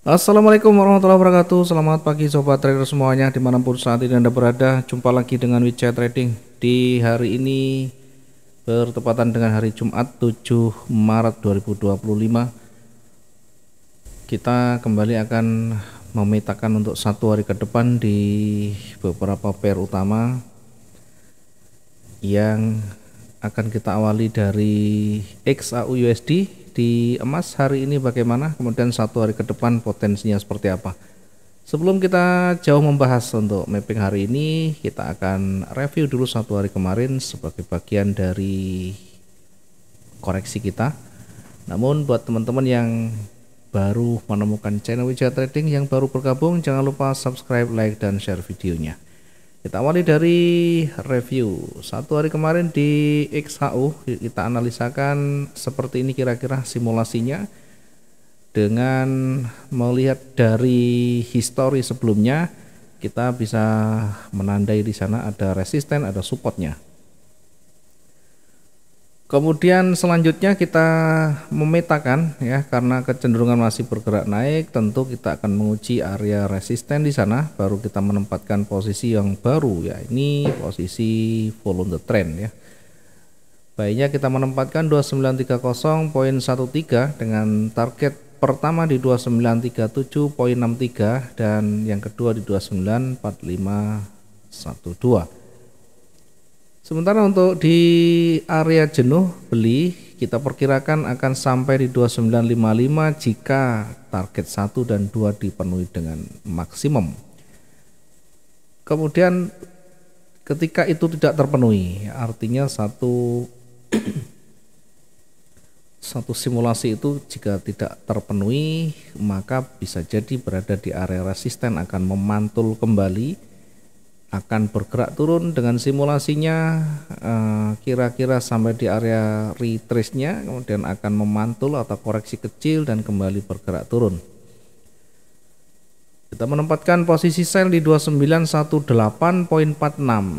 Assalamualaikum warahmatullahi wabarakatuh. Selamat pagi sobat trader semuanya dimanapun saat ini Anda berada. Jumpa lagi dengan WeChat Trading di hari ini bertepatan dengan hari Jumat 7 Maret 2025. Kita kembali akan memetakan untuk satu hari ke depan di beberapa pair utama yang akan kita awali dari XAU USD. Di emas hari ini bagaimana, kemudian satu hari ke depan potensinya seperti apa. Sebelum kita jauh membahas untuk mapping hari ini, kita akan review dulu satu hari kemarin sebagai bagian dari koreksi kita. Namun buat teman-teman yang baru menemukan channel WeChat Trading, yang baru bergabung, jangan lupa subscribe, like, dan share videonya. Kita awali dari review satu hari kemarin di XHU. Kita analisakan seperti ini kira-kira simulasinya dengan melihat dari histori sebelumnya. Kita bisa menandai di sana ada resisten, ada supportnya. Kemudian selanjutnya kita memetakan ya, karena kecenderungan masih bergerak naik, tentu kita akan menguji area resisten di sana, baru kita menempatkan posisi yang baru ya, ini posisi follow the trend ya. Baiknya kita menempatkan 2930.13 dengan target pertama di 2937.63 dan yang kedua di 294512. Sementara untuk di area jenuh beli kita perkirakan akan sampai di 2955 jika target 1 dan 2 dipenuhi dengan maksimum. Kemudian ketika itu tidak terpenuhi, artinya satu simulasi itu jika tidak terpenuhi, maka bisa jadi berada di area resisten akan memantul kembali, akan bergerak turun dengan simulasinya kira-kira sampai di area retrace-nya, kemudian akan memantul atau koreksi kecil dan kembali bergerak turun. Kita menempatkan posisi sell di 2918.46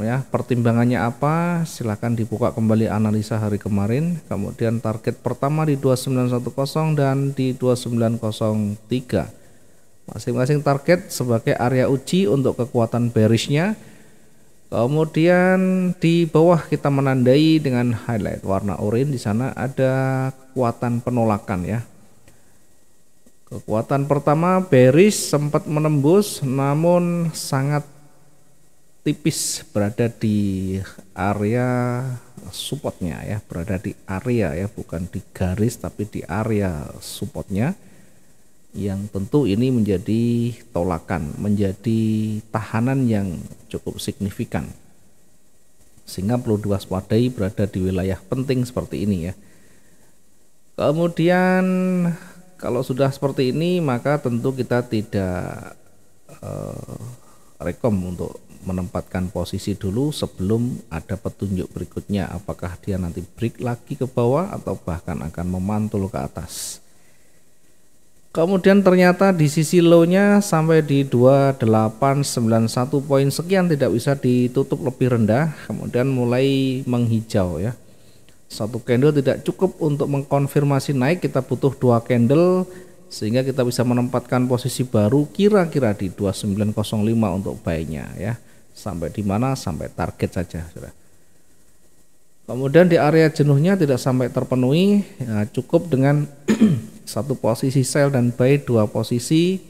ya. Pertimbangannya apa? Silahkan dibuka kembali analisa hari kemarin. Kemudian target pertama di 2910 dan di 2903. Masing-masing target sebagai area uji untuk kekuatan bearishnya. Kemudian di bawah kita menandai dengan highlight warna oranye, di sana ada kekuatan penolakan ya. Kekuatan pertama bearish sempat menembus namun sangat tipis berada di area supportnya ya, berada di area ya, bukan di garis tapi di area supportnya, yang tentu ini menjadi tolakan, menjadi tahanan yang cukup signifikan, sehingga perlu diwaspadai berada di wilayah penting seperti ini ya. Kemudian kalau sudah seperti ini maka tentu kita tidak rekom untuk menempatkan posisi dulu sebelum ada petunjuk berikutnya, apakah dia nanti break lagi ke bawah atau bahkan akan memantul ke atas. Kemudian ternyata di sisi low-nya sampai di 2891 poin sekian tidak bisa ditutup lebih rendah, kemudian mulai menghijau ya. Satu candle tidak cukup untuk mengkonfirmasi naik, kita butuh 2 candle sehingga kita bisa menempatkan posisi baru kira-kira di 2905 untuk buy-nya ya. Sampai di mana? Sampai target saja sudah. Kemudian di area jenuhnya tidak sampai terpenuhi ya, cukup dengan satu posisi sell dan buy, 2 posisi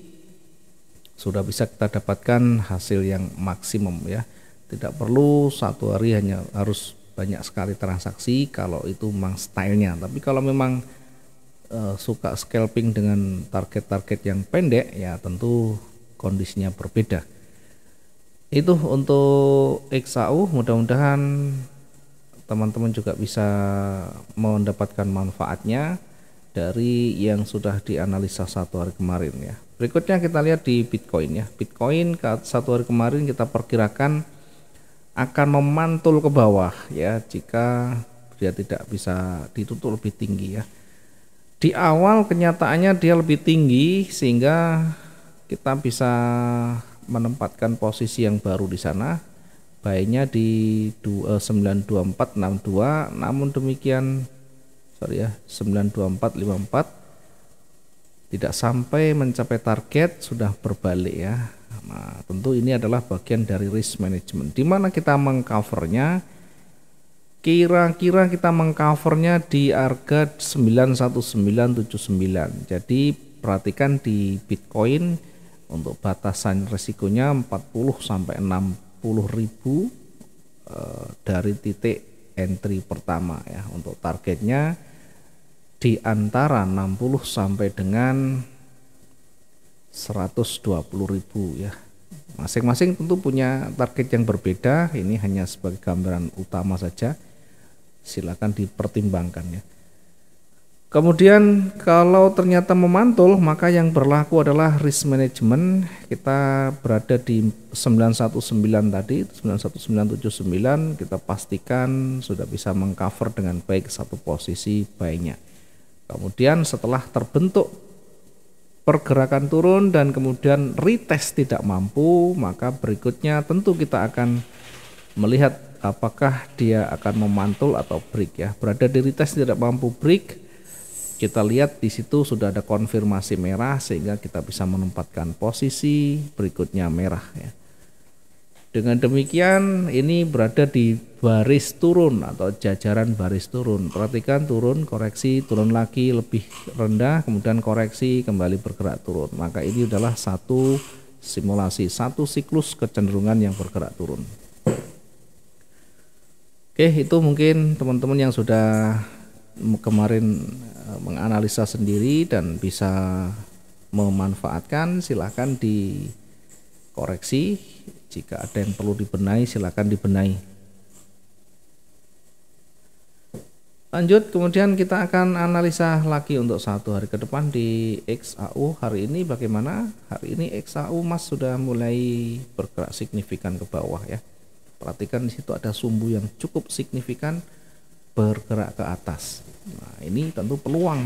sudah bisa kita dapatkan hasil yang maksimum ya. Tidak perlu satu hari hanya harus banyak sekali transaksi kalau itu memang stylenya. Tapi kalau memang suka scalping dengan target-target yang pendek ya, tentu kondisinya berbeda. Itu untuk XAU, mudah-mudahan teman-teman juga bisa mendapatkan manfaatnya dari yang sudah dianalisa satu hari kemarin ya. Berikutnya kita lihat di Bitcoin ya. Bitcoin satu hari kemarin kita perkirakan akan memantul ke bawah ya, jika dia tidak bisa ditutup lebih tinggi ya. Di awal kenyataannya dia lebih tinggi sehingga kita bisa menempatkan posisi yang baru di sana. Buy-nya di 92462, namun demikian 92454 tidak sampai mencapai target sudah berbalik ya. Nah, tentu ini adalah bagian dari risk management, di mana kita mengcovernya, kira-kira kita mengcovernya di harga 91979. Jadi perhatikan di Bitcoin untuk batasan resikonya 40 sampai 60 ribu dari titik entry pertama ya. Untuk targetnya di antara 60 sampai dengan 120.000 ya. Masing-masing tentu punya target yang berbeda. Ini hanya sebagai gambaran utama saja. Silakan dipertimbangkan ya. Kemudian kalau ternyata memantul, maka yang berlaku adalah risk management. Kita berada di 919 tadi, 91979, kita pastikan sudah bisa mengcover dengan baik satu posisi buy-nya. Kemudian setelah terbentuk pergerakan turun dan kemudian retest tidak mampu, maka berikutnya tentu kita akan melihat apakah dia akan memantul atau break ya. Berada di retest tidak mampu break, kita lihat di situ sudah ada konfirmasi merah sehingga kita bisa menempatkan posisi berikutnya merah ya. Dengan demikian ini berada di baris turun atau jajaran baris turun. Perhatikan turun, koreksi, turun lagi lebih rendah, kemudian koreksi, kembali bergerak turun. Maka ini adalah satu simulasi, satu siklus kecenderungan yang bergerak turun. Oke, itu mungkin teman-teman yang sudah kemarin menganalisa sendiri dan bisa memanfaatkan, silakan dikoreksi. Jika ada yang perlu dibenahi, silakan dibenahi. Lanjut, kemudian kita akan analisa lagi untuk satu hari ke depan di XAU. Hari ini bagaimana? Hari ini XAU Mas sudah mulai bergerak signifikan ke bawah ya. Perhatikan di situ ada sumbu yang cukup signifikan bergerak ke atas. Nah, ini tentu peluang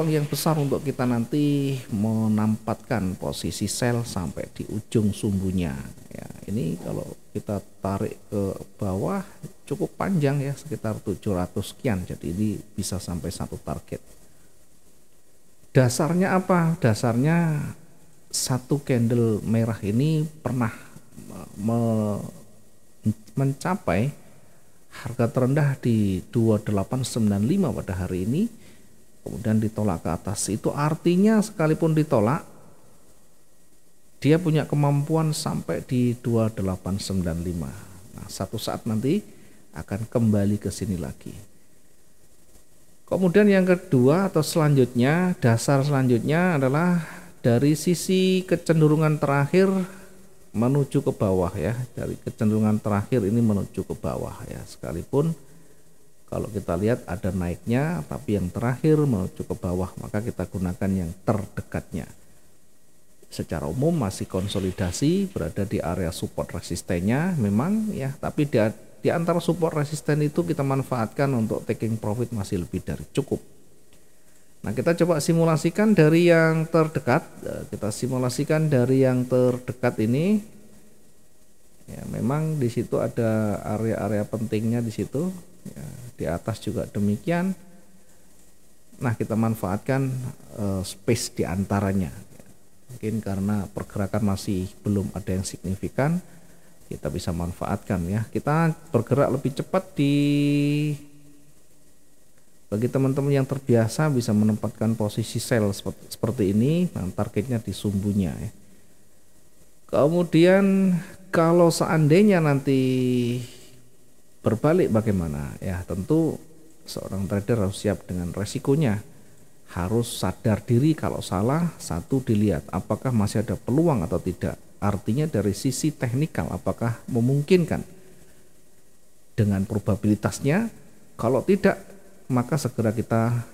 yang besar untuk kita nanti menempatkan posisi sell sampai di ujung sumbunya ya. Ini kalau kita tarik ke bawah cukup panjang ya, sekitar 700 sekian, jadi ini bisa sampai satu target. Dasarnya apa? Dasarnya satu candle merah ini pernah mencapai harga terendah di 2895 pada hari ini, kemudian ditolak ke atas. Itu artinya sekalipun ditolak, dia punya kemampuan sampai di 2895. Nah, satu saat nanti akan kembali ke sini lagi. Kemudian yang kedua atau selanjutnya, dasar selanjutnya adalah dari sisi kecenderungan terakhir menuju ke bawah ya. Dari kecenderungan terakhir ini menuju ke bawah ya. Sekalipun kalau kita lihat ada naiknya, tapi yang terakhir menuju ke bawah, maka kita gunakan yang terdekatnya. Secara umum masih konsolidasi, berada di area support resistennya memang ya, tapi di antara support resisten itu kita manfaatkan untuk taking profit masih lebih dari cukup. Nah, kita coba simulasikan dari yang terdekat. Kita simulasikan dari yang terdekat ini. Ya, memang di situ ada area-area pentingnya di situ. Ya, di atas juga demikian. Nah, kita manfaatkan space di antaranya. Mungkin karena pergerakan masih belum ada yang signifikan, kita bisa manfaatkan ya. Kita bergerak lebih cepat bagi teman-teman yang terbiasa bisa menempatkan posisi sell seperti ini. Nah, targetnya di sumbunya ya. Kemudian kalau seandainya nanti berbalik bagaimana? Ya, tentu seorang trader harus siap dengan resikonya. Harus sadar diri kalau salah, satu dilihat apakah masih ada peluang atau tidak. Artinya dari sisi teknikal apakah memungkinkan dengan probabilitasnya. Kalau tidak, maka segera kita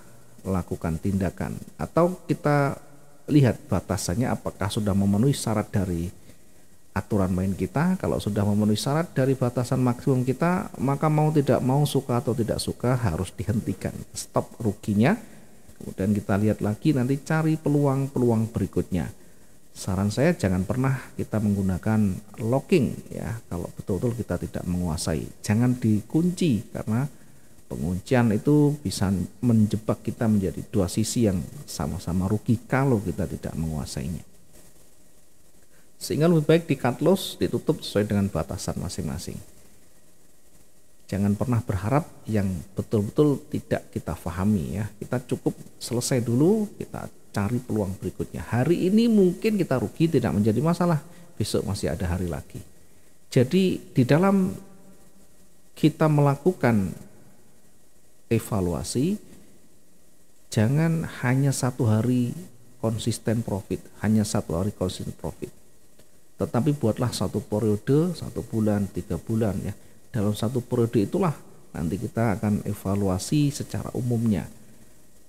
lakukan tindakan. Atau kita lihat batasannya apakah sudah memenuhi syarat dari aturan main kita. Kalau sudah memenuhi syarat dari batasan maksimum kita, maka mau tidak mau, suka atau tidak suka harus dihentikan, stop ruginya. Kemudian kita lihat lagi, nanti cari peluang-peluang berikutnya. Saran saya jangan pernah kita menggunakan locking ya, kalau betul-betul kita tidak menguasai. Jangan dikunci karena Penguncian itu bisa menjebak kita menjadi dua sisi yang sama-sama rugi kalau kita tidak menguasainya. Sehingga lebih baik di cut loss, ditutup sesuai dengan batasan masing-masing. Jangan pernah berharap yang betul-betul tidak kita pahami ya. Kita cukup selesai dulu, kita cari peluang berikutnya. Hari ini mungkin kita rugi, tidak menjadi masalah. Besok masih ada hari lagi. Jadi di dalam kita melakukan evaluasi, jangan hanya satu hari konsisten profit, tetapi buatlah satu periode, 1 bulan, 3 bulan ya. Dalam satu periode itulah nanti kita akan evaluasi secara umumnya.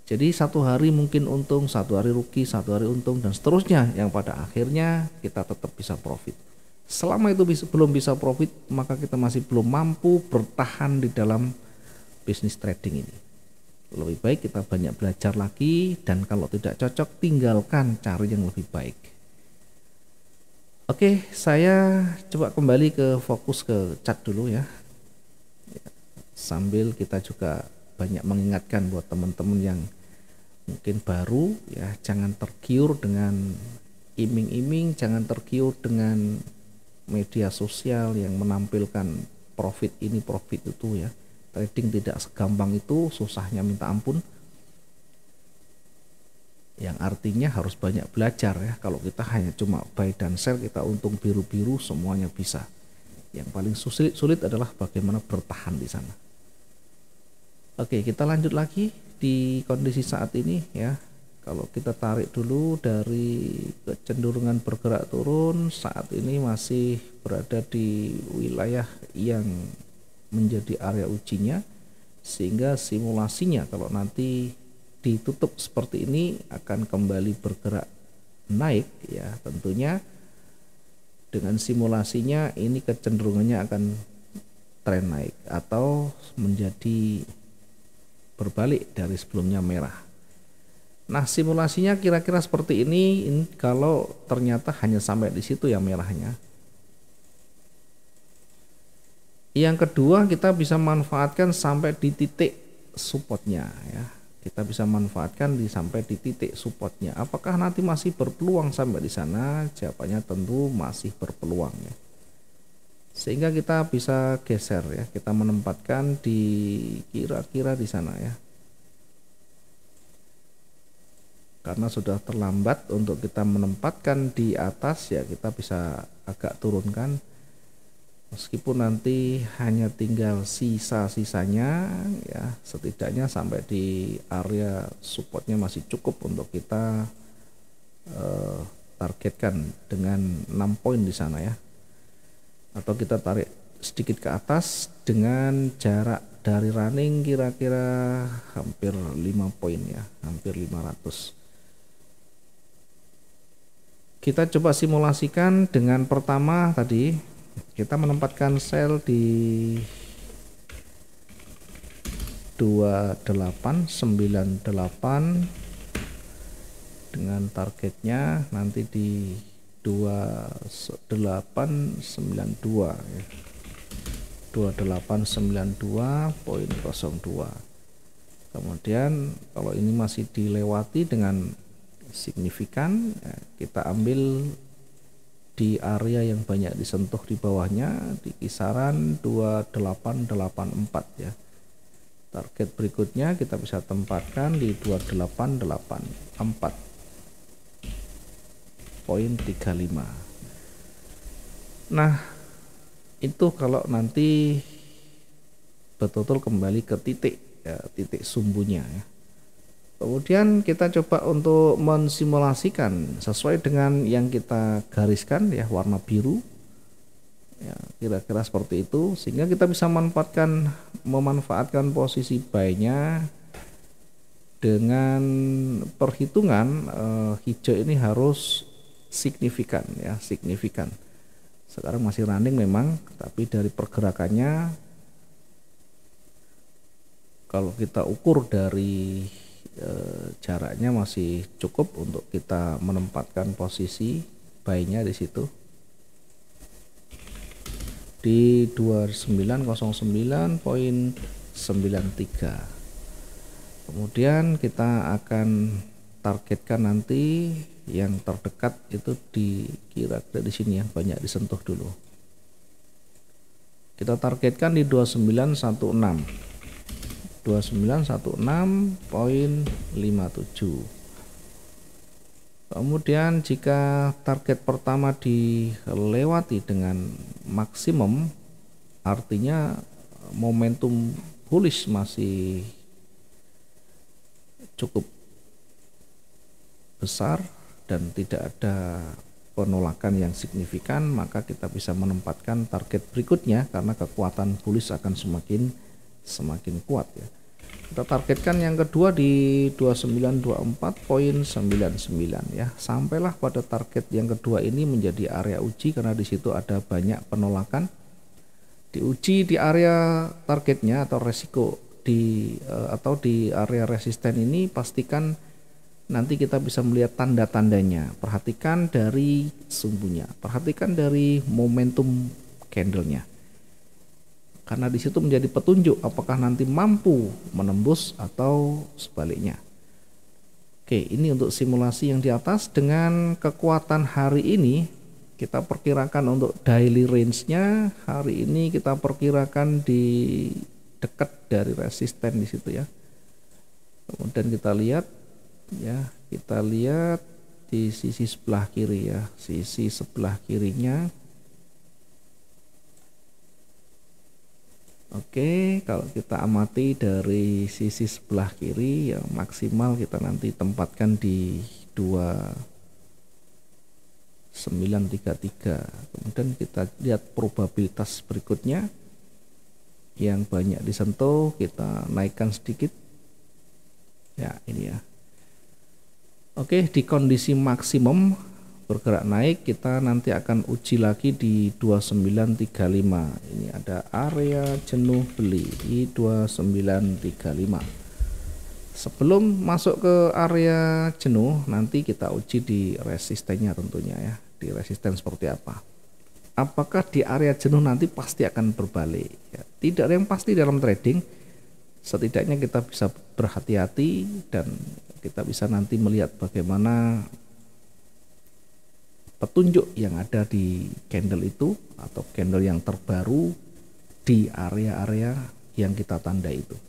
Jadi satu hari mungkin untung, satu hari rugi, satu hari untung, dan seterusnya, yang pada akhirnya kita tetap bisa profit. Selama itu belum bisa profit, maka kita masih belum mampu bertahan di dalam bisnis trading ini. Lebih baik kita banyak belajar lagi, dan kalau tidak cocok tinggalkan, cari yang lebih baik. Oke, saya coba kembali ke fokus ke chart dulu ya. Sambil kita juga banyak mengingatkan buat teman-teman yang mungkin baru ya, jangan tergiur dengan iming-iming, jangan tergiur dengan media sosial yang menampilkan profit ini profit itu ya. Trading tidak segampang itu, susahnya minta ampun. Yang artinya harus banyak belajar ya. Kalau kita hanya cuma buy dan sell, kita untung biru-biru semuanya bisa. Yang paling sulit adalah bagaimana bertahan di sana. Oke, kita lanjut lagi di kondisi saat ini ya. Kalau kita tarik dulu dari kecenderungan bergerak turun, saat ini masih berada di wilayah yang menjadi area ujinya, sehingga simulasinya kalau nanti ditutup seperti ini akan kembali bergerak naik ya. Tentunya dengan simulasinya ini kecenderungannya akan tren naik atau menjadi berbalik dari sebelumnya merah. Nah, simulasinya kira-kira seperti ini kalau ternyata hanya sampai di situ ya merahnya. Yang kedua, kita bisa manfaatkan sampai di titik supportnya ya. Kita bisa manfaatkan sampai di titik supportnya. Apakah nanti masih berpeluang sampai di sana? Jawabannya tentu masih berpeluang ya. Sehingga kita bisa geser ya, kita menempatkan di kira-kira di sana ya. Karena sudah terlambat untuk kita menempatkan di atas ya, kita bisa agak turunkan. Meskipun nanti hanya tinggal sisa-sisanya ya, setidaknya sampai di area supportnya masih cukup untuk kita targetkan dengan 6 poin di sana ya. Atau kita tarik sedikit ke atas dengan jarak dari running kira-kira hampir 5 poin ya, hampir 500. Kita coba simulasikan dengan pertama tadi. Kita menempatkan sell di 2898 dengan targetnya nanti di 2892 ya. 2892.02. Kemudian kalau ini masih dilewati dengan signifikan ya, kita ambil di area yang banyak disentuh di bawahnya di kisaran 2884 ya. Target berikutnya kita bisa tempatkan di 2884.35. Nah, itu kalau nanti betul-betul kembali ke titik ya, titik sumbunya ya. Kemudian kita coba untuk mensimulasikan sesuai dengan yang kita gariskan ya, warna biru ya, kira-kira seperti itu, sehingga kita bisa memanfaatkan posisi buy-nya dengan perhitungan hijau ini harus signifikan ya, signifikan. Sekarang masih running memang, tapi dari pergerakannya kalau kita ukur dari jaraknya masih cukup untuk kita menempatkan posisi buy-nya di situ di 2909.10 Kemudian kita akan targetkan nanti yang terdekat itu kira-kira di sini yang banyak disentuh dulu. Kita targetkan di 2916. 2916.57. Kemudian jika target pertama dilewati dengan maksimum, artinya momentum bullish masih cukup besar dan tidak ada penolakan yang signifikan, maka kita bisa menempatkan target berikutnya karena kekuatan bullish akan semakin kuat ya. Kita targetkan yang kedua di 2924.99 ya. Sampailah pada target yang kedua ini menjadi area uji karena di situ ada banyak penolakan. Diuji di area targetnya atau resiko di area resisten ini, pastikan nanti kita bisa melihat tanda-tandanya. Perhatikan dari sumbunya, perhatikan dari momentum candlenya, karena di situ menjadi petunjuk apakah nanti mampu menembus atau sebaliknya. Oke, ini untuk simulasi yang di atas. Dengan kekuatan hari ini, kita perkirakan untuk daily range-nya hari ini kita perkirakan di dekat dari resisten di situ ya. Kemudian kita lihat ya, kita lihat di sisi sebelah kiri ya, sisi sebelah kirinya. Oke, kalau kita amati dari sisi sebelah kiri ya, maksimal kita nanti tempatkan di 2933. Kemudian kita lihat probabilitas berikutnya yang banyak disentuh, kita naikkan sedikit ya, ini ya. Oke, di kondisi maksimum bergerak naik, kita nanti akan uji lagi di 2935. Ini ada area jenuh beli di 2935. Sebelum masuk ke area jenuh, nanti kita uji di resistennya tentunya ya. Di resisten seperti apa? Apakah di area jenuh nanti pasti akan berbalik ya? Tidak ada yang pasti dalam trading. Setidaknya kita bisa berhati-hati dan kita bisa nanti melihat bagaimana petunjuk yang ada di candle itu atau candle yang terbaru di area-area yang kita tandai itu.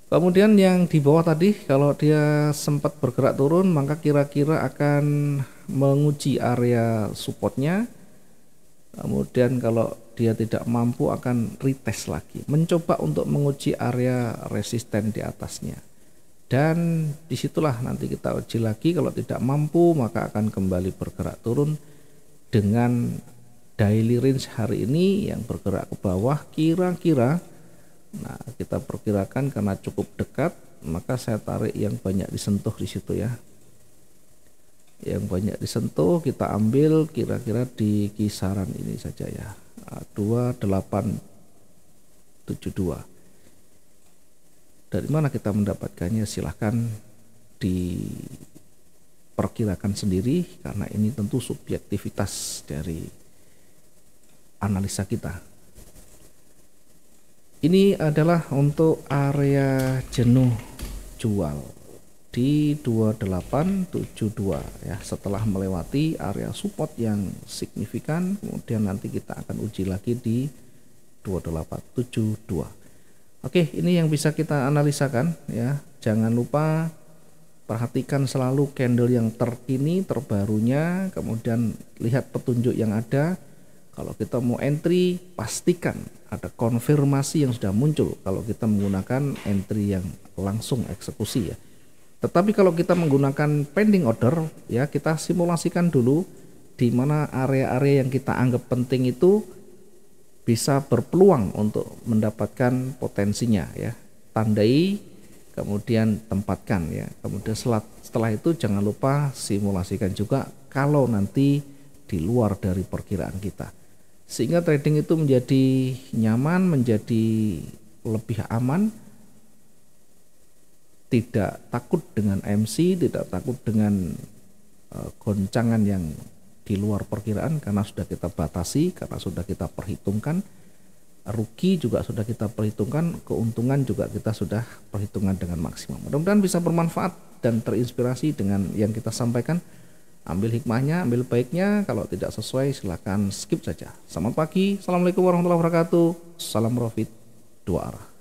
Kemudian yang di bawah tadi, kalau dia sempat bergerak turun, maka kira-kira akan menguji area supportnya. Kemudian kalau dia tidak mampu akan retest lagi, mencoba untuk menguji area resisten di atasnya. Dan disitulah nanti kita uji lagi, kalau tidak mampu maka akan kembali bergerak turun dengan daily range hari ini yang bergerak ke bawah kira-kira. Nah, kita perkirakan karena cukup dekat, maka saya tarik yang banyak disentuh di situ ya. Yang banyak disentuh kita ambil kira-kira di kisaran ini saja ya, 2872. Dari mana kita mendapatkannya silahkan diperkirakan sendiri, karena ini tentu subjektivitas dari analisa kita. Ini adalah untuk area jenuh jual di 2872 ya. Setelah melewati area support yang signifikan, kemudian nanti kita akan uji lagi di 2872. Oke, ini yang bisa kita analisakan ya. Jangan lupa perhatikan selalu candle yang terkini, terbarunya, kemudian lihat petunjuk yang ada. Kalau kita mau entry, pastikan ada konfirmasi yang sudah muncul kalau kita menggunakan entry yang langsung eksekusi ya. Tetapi kalau kita menggunakan pending order ya, kita simulasikan dulu di mana area-area yang kita anggap penting itu bisa berpeluang untuk mendapatkan potensinya ya. Tandai, kemudian tempatkan ya. Kemudian setelah itu jangan lupa simulasikan juga kalau nanti di luar dari perkiraan kita, sehingga trading itu menjadi nyaman, menjadi lebih aman, tidak takut dengan MC, tidak takut dengan goncangan yang di luar perkiraan, karena sudah kita batasi, karena sudah kita perhitungkan. rugi juga sudah kita perhitungkan, keuntungan juga kita sudah perhitungan dengan maksimal. Mudah-mudahan bisa bermanfaat dan terinspirasi dengan yang kita sampaikan. Ambil hikmahnya, ambil baiknya. Kalau tidak sesuai silakan skip saja. Selamat pagi. Assalamualaikum warahmatullahi wabarakatuh. Salam profit dua arah.